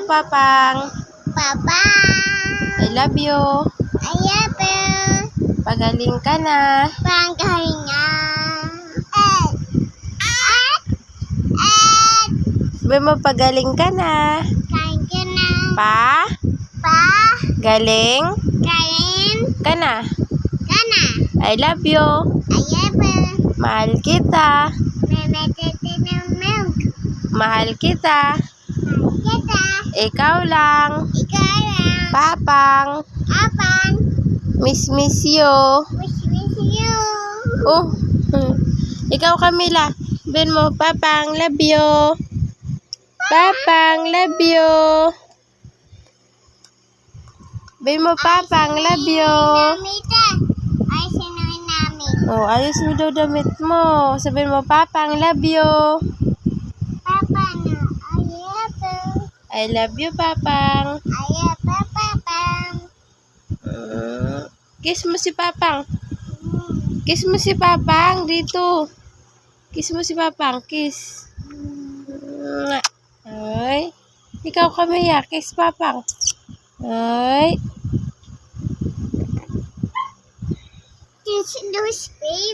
Papang. Papa. I love you. I love you. Pagaling ka na. Panggalinga. Sabi mo, pagaling ka na. Kain ka na. Pa? Pa. Galing? Kain. Ka na. Ka na. I love you. I love you. Mahal kita. Mamatiti ng milk. Mahal kita. Kita. Ikaw lang. Ikaw lang. Papang. Apang. Miss you. Wish you. Oh. Ikaw, Camila. Ben mo, Papang, love you. Papang, love you. Ben mo, Papang, love you. Namita. Ay, sinuwi namin. Oh, ayos mo daw damit mo. Sabihin mo, Papang, love you. Papa na. I love you. I love you, Papang. I love you, Papa. Kiss mo si Papang. Kiss mo si Papang dito. Kiss mo si Papang. Kiss. Ay. Ikaw kami ya. Kiss Papang. Ay. This is baby.